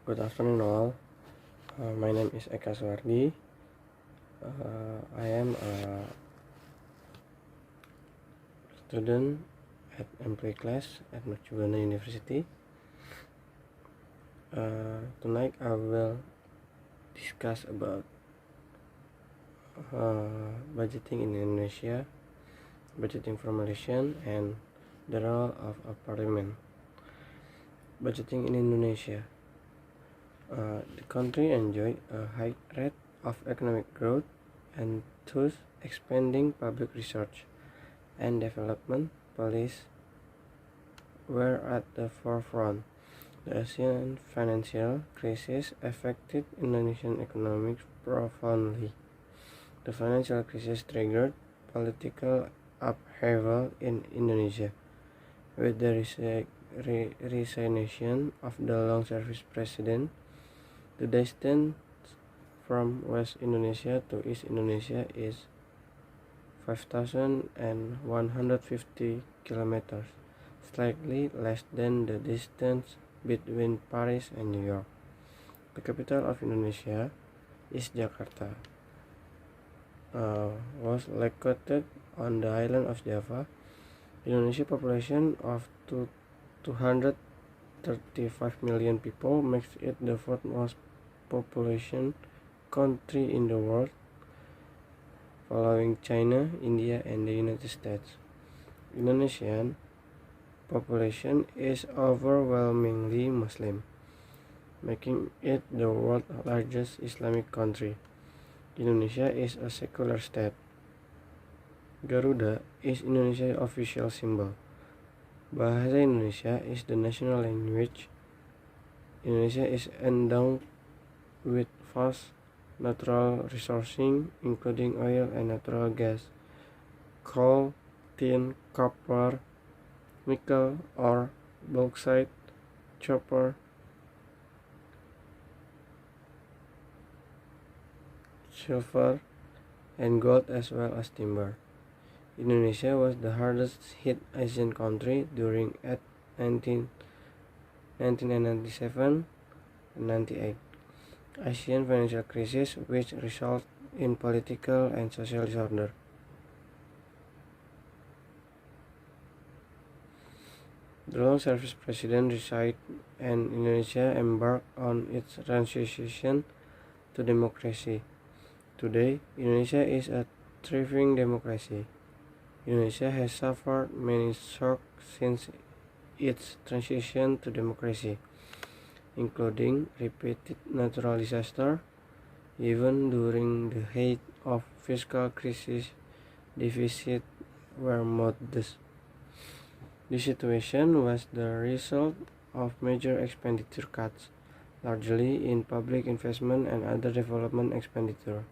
Good afternoon, all. My name is Eka Suardi. I am a student at employee class at Pertemuan University. Tonight I will discuss about budgeting in Indonesia, budgeting formulation, and the role of a parliament. Budgeting in Indonesia. The country enjoyed a high rate of economic growth and thus expanding public research and development policies were at the forefront. The Asian financial crisis affected Indonesian economics profoundly. The financial crisis triggered political upheaval in Indonesia, with the resignation of the long-service president. The distance from West Indonesia to East Indonesia is 5,150 kilometers, slightly less than the distance between Paris and New York. The capital of Indonesia is Jakarta. Was located on the island of Java. Indonesia population of 235 million people makes it the fourth most population country in the world, following China, India, and the United States. Indonesian population is overwhelmingly Muslim, making it the world's largest Islamic country. Indonesia is a secular state. Garuda is Indonesia's official symbol. Bahasa Indonesia is the national language. Indonesia is endowed with vast natural resources, including oil and natural gas, coal, tin, copper, nickel, ore, bauxite, copper, silver, and gold, as well as timber. Indonesia was the hardest hit Asian country during 1997 and 98 Asian financial crisis, which resulted in political and social disorder. The long-service president resigned and Indonesia embarked on its transition to democracy. Today, Indonesia is a thriving democracy. Indonesia has suffered many shocks since its transition to democracy, including repeated natural disasters. Even during the height of fiscal crisis, deficits were modest. This situation was the result of major expenditure cuts, largely in public investment and other development expenditure,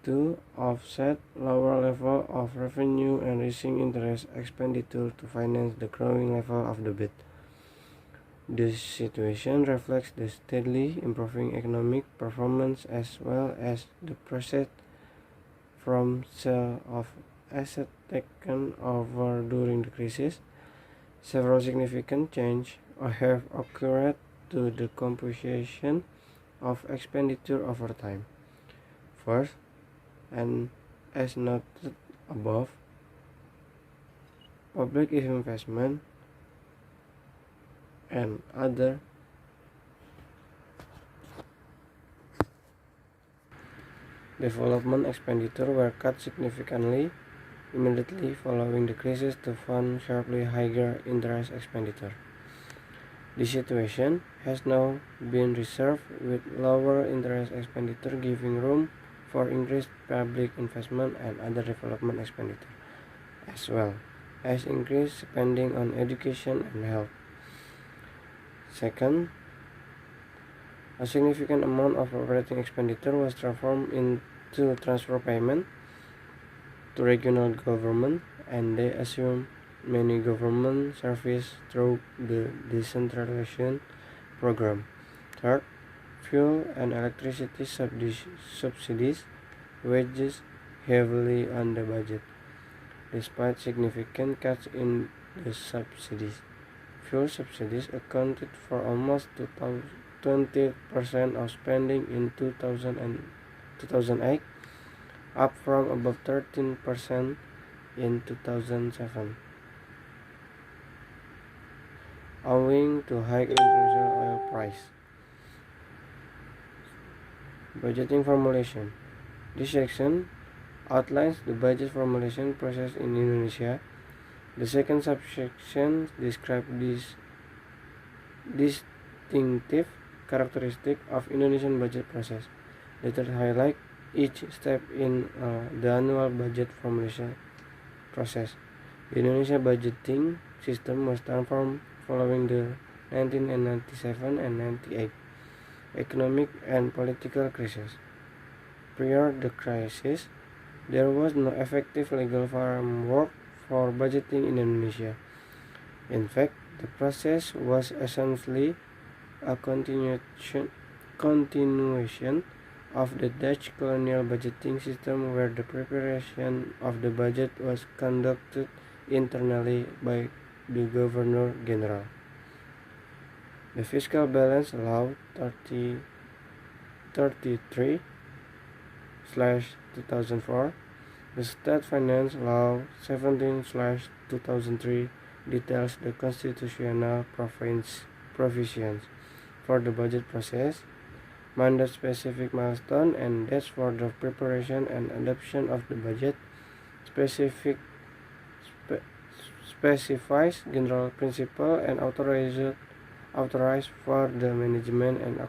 to offset lower level of revenue and rising interest expenditure to finance the growing level of the debt. This situation reflects the steadily improving economic performance as well as the proceeds from sale of assets taken over during the crisis. Several significant changes have occurred to the composition of expenditure over time. First, and as noted above, public investment and other development expenditure were cut significantly immediately following the crisis to fund sharply higher interest expenditure. This situation has now been reversed, with lower interest expenditure giving room for increased public investment and other development expenditure, as well as increased spending on education and health. Second, a significant amount of operating expenditure was transformed into transfer payment to regional government, and they assumed many government services through the decentralization program. Third, fuel and electricity subsidies wedged heavily on the budget, despite significant cuts in the subsidies. Fuel subsidies accounted for almost 20% of spending in 2008, up from above 13% in 2007, owing to high international oil price. Budgeting formulation. This section outlines the budget formulation process in Indonesia. The second subsection describes these distinctive characteristics of Indonesian budget process. The third highlights each step in the annual budget formulation process. The Indonesia budgeting system was transformed following the 1997 and 98 economic and political crisis. Prior to the crisis, there was no effective legal framework for budgeting in Indonesia. In fact, the process was essentially a continuation of the Dutch colonial budgeting system, where the preparation of the budget was conducted internally by the Governor General. The Fiscal Balance Law 33/2004, the State Finance Law 17/2003 details the constitutional provisions for the budget process, mandate specific milestones and dates for the preparation and adoption of the budget, specifies general principles and authorized for the management and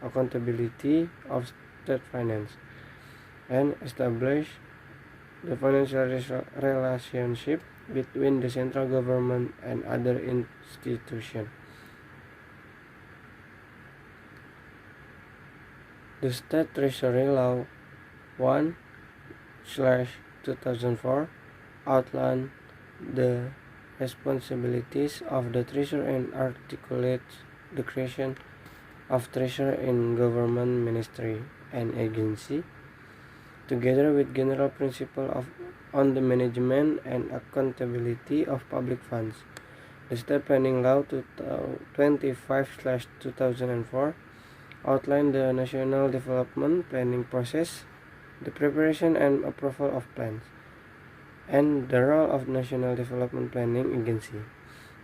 accountability of state finance, and establish the financial relationship between the central government and other institutions. The State Treasury Law 1/2004 outlined the responsibilities of the Treasurer and articulates the creation of Treasurer in government ministry and agency, together with general principles on the management and accountability of public funds. The State Planning Law 25/2004 outlined the national development planning process, the preparation and approval of plans, and the role of National Development Planning Agency.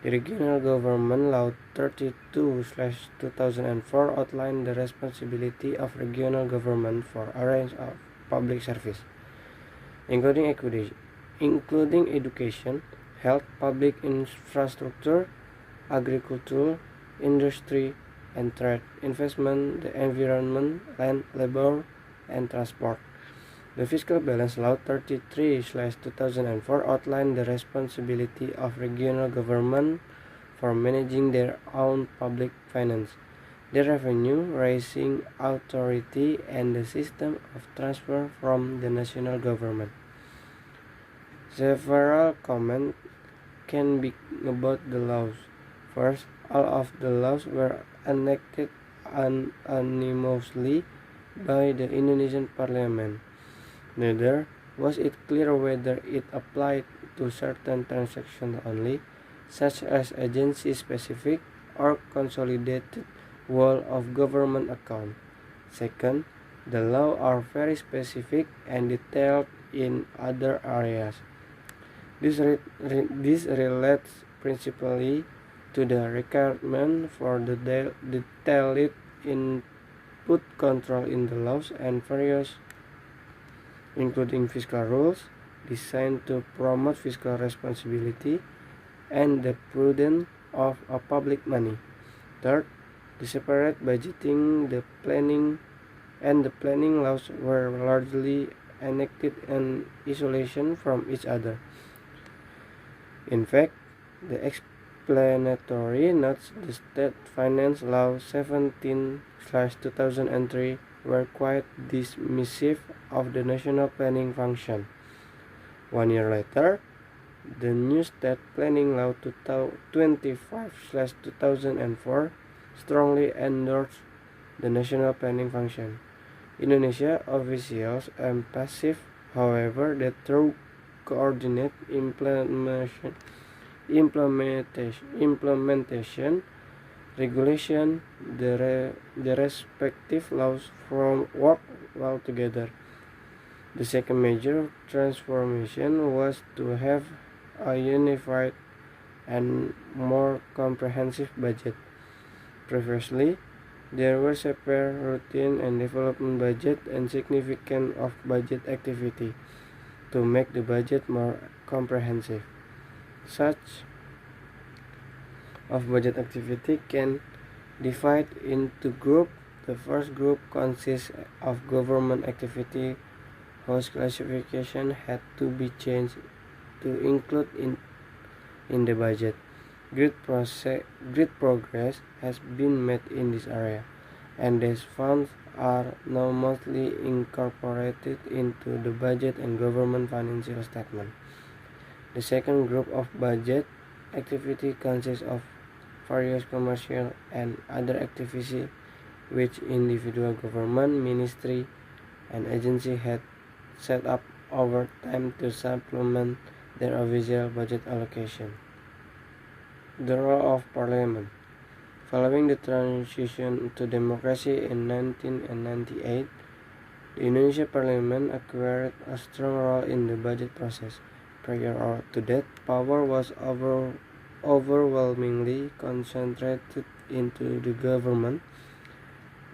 The Regional Government Law 32/2004 outlined the responsibility of regional government for a range of public service, including education, health, public infrastructure, agriculture, industry and trade, investment, the environment, land, labor, and transport. The Fiscal Balance Law 33/2004 outlined the responsibility of regional government for managing their own public finance, the revenue-raising authority, and the system of transfer from the national government. Several comments can be about the laws. First, all of the laws were enacted unanimously by the Indonesian Parliament. Neither was it clear whether it applied to certain transactions only, such as agency-specific or consolidated whole of government account. Second, the laws are very specific and detailed in other areas. This relates principally to the requirement for the detailed input control in the laws and various, including fiscal rules designed to promote fiscal responsibility and the prudence of public money. Third, the separate budgeting, the planning laws were largely enacted in isolation from each other. In fact, the explanatory notes, the State Finance Law 17/2003 were quite dismissive of the national planning function. 1 year later, the new State Planning Law 25/2004 strongly endorsed the national planning function. Indonesia officials emphasized, however, that through coordinated implementation, regulation, the respective laws work well together. The second major transformation was to have a unified and more comprehensive budget. Previously, there were separate routine and development budget and significant off-budget activity. To make the budget more comprehensive, such off-budget activity can divide into groups. The first group consists of government activity whose classification had to be changed to include in the budget. Great progress has been made in this area, and these funds are now mostly incorporated into the budget and government financial statement. The second group of budget activity consists of various commercial and other activities which individual government, ministry, and agency had set up over time to supplement their official budget allocation. The role of Parliament. Following the transition to democracy in 1998, the Indonesian Parliament acquired a strong role in the budget process. Prior to that, power was overwhelmingly concentrated into the government,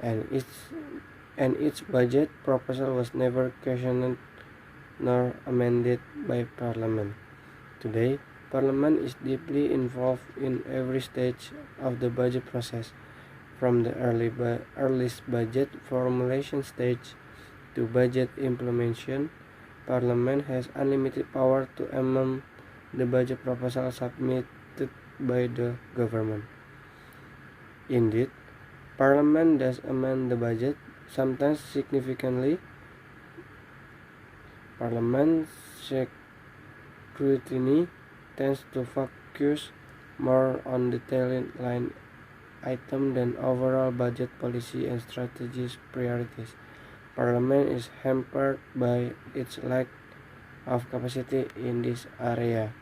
and its budget proposal was never questioned nor amended by Parliament. Today, Parliament is deeply involved in every stage of the budget process, from the earliest budget formulation stage to budget implementation. Parliament has unlimited power to amend the budget proposal submitted by the government. Indeed, Parliament does amend the budget, sometimes significantly. Parliament scrutiny tends to focus more on detailed line items than overall budget policy and strategic priorities. Parliament is hampered by its lack of capacity in this area,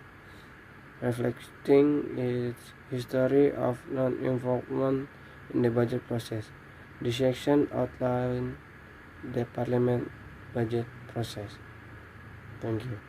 reflecting its history of non-involvement in the budget process. The section outlines the Parliament budget process. Thank you.